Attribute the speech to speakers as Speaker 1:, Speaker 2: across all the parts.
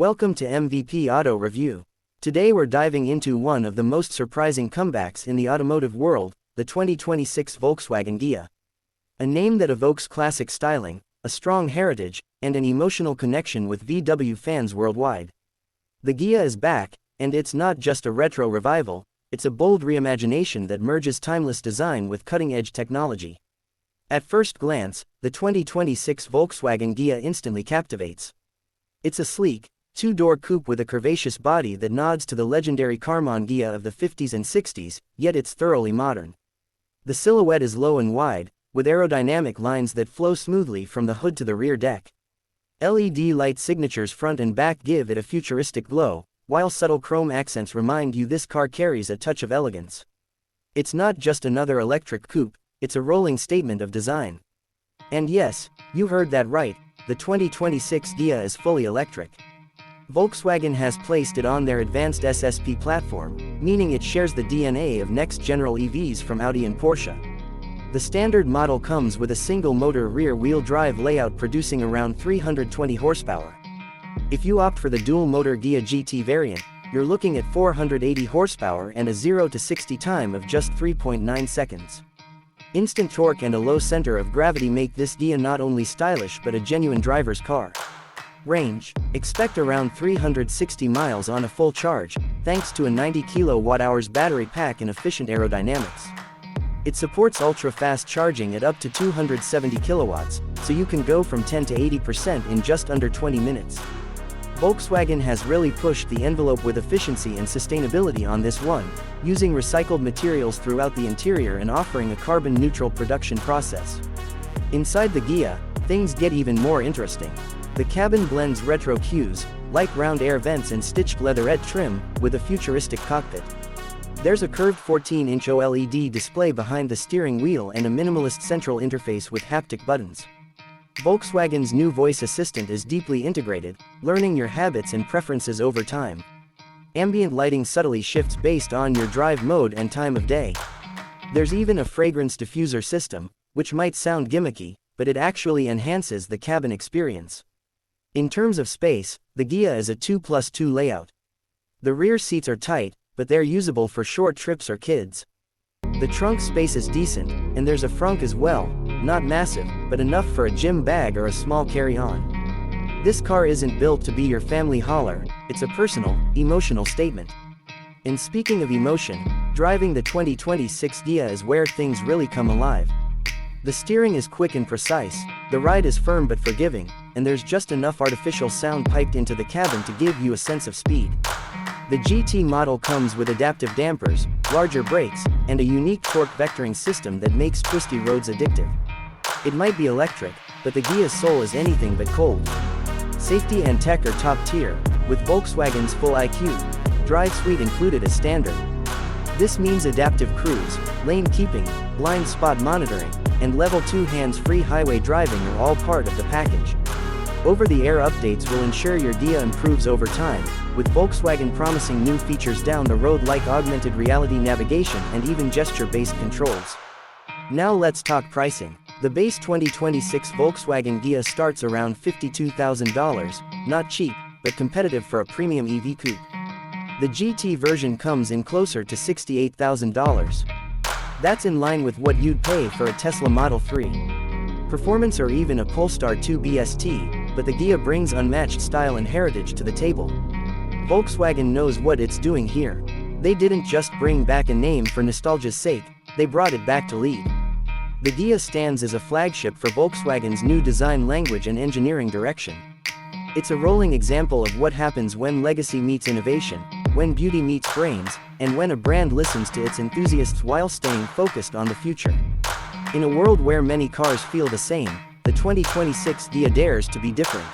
Speaker 1: Welcome to MVP Auto Review. Today we're diving into one of the most surprising comebacks in the automotive world, the 2026 Volkswagen Ghia. A name that evokes classic styling, a strong heritage, and an emotional connection with VW fans worldwide. The Ghia is back, and it's not just a retro revival, it's a bold reimagination that merges timeless design with cutting-edge technology. At first glance, the 2026 Volkswagen Ghia instantly captivates. It's a sleek, two-door coupe with a curvaceous body that nods to the legendary Karmann Ghia of the 50s and 60s, yet it's thoroughly modern. The silhouette is low and wide, with aerodynamic lines that flow smoothly from the hood to the rear deck. LED light signatures front and back give it a futuristic glow, while subtle chrome accents remind you this car carries a touch of elegance. It's not just another electric coupe, it's a rolling statement of design. And yes, you heard that right, the 2026 Ghia is fully electric. Volkswagen has placed it on their advanced SSP platform, meaning it shares the DNA of next-general EVs from Audi and Porsche. The standard model comes with a single-motor rear-wheel drive layout producing around 320 horsepower. If you opt for the dual-motor Ghia GT variant, you're looking at 480 horsepower and a 0 to 60 time of just 3.9 seconds. Instant torque and a low center of gravity make this Ghia not only stylish but a genuine driver's car. Range: expect around 360 miles on a full charge, thanks to a 90 kWh battery pack and efficient aerodynamics. It supports ultra-fast charging at up to 270 kilowatts, so you can go from 10 to 80% in just under 20 minutes. Volkswagen has really pushed the envelope with efficiency and sustainability on this one, using recycled materials throughout the interior and offering a carbon-neutral production process. Inside the Ghia, things get even more interesting. The cabin blends retro cues, like round air vents and stitched leatherette trim, with a futuristic cockpit. There's a curved 14-inch OLED display behind the steering wheel and a minimalist central interface with haptic buttons. Volkswagen's new voice assistant is deeply integrated, learning your habits and preferences over time. Ambient lighting subtly shifts based on your drive mode and time of day. There's even a fragrance diffuser system, which might sound gimmicky, but it actually enhances the cabin experience. In terms of space, the Ghia is a 2+2 layout. The rear seats are tight, but they're usable for short trips or kids. The trunk space is decent, and there's a frunk as well, not massive, but enough for a gym bag or a small carry-on. This car isn't built to be your family hauler, it's a personal, emotional statement. And speaking of emotion, driving the 2026 Ghia is where things really come alive. The steering is quick and precise, the ride is firm but forgiving, and there's just enough artificial sound piped into the cabin to give you a sense of speed. The GT model comes with adaptive dampers, larger brakes, and a unique torque vectoring system that makes twisty roads addictive. It might be electric, but the Ghia's soul is anything but cold. Safety and tech are top tier, with Volkswagen's full IQ Drive suite included as standard. This means adaptive cruise, lane keeping, blind spot monitoring, and level 2 hands-free highway driving are all part of the package. Over-the-air updates will ensure your Ghia improves over time, with Volkswagen promising new features down the road like augmented reality navigation and even gesture-based controls. Now let's talk pricing. The base 2026 Volkswagen Ghia starts around $52,000, not cheap, but competitive for a premium EV coupe. The GT version comes in closer to $68,000. That's in line with what you'd pay for a Tesla Model 3. Performance or even a Polestar 2 BST, but the Ghia brings unmatched style and heritage to the table. Volkswagen knows what it's doing here. They didn't just bring back a name for nostalgia's sake, they brought it back to lead. The Ghia stands as a flagship for Volkswagen's new design language and engineering direction. It's a rolling example of what happens when legacy meets innovation, when beauty meets brains, and when a brand listens to its enthusiasts while staying focused on the future. In a world where many cars feel the same, the 2026 Ghia dares to be different.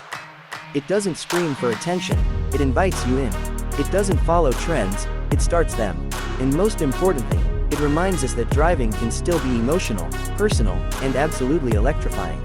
Speaker 1: It doesn't scream for attention, it invites you in. It doesn't follow trends, it starts them. And most importantly, it reminds us that driving can still be emotional, personal, and absolutely electrifying.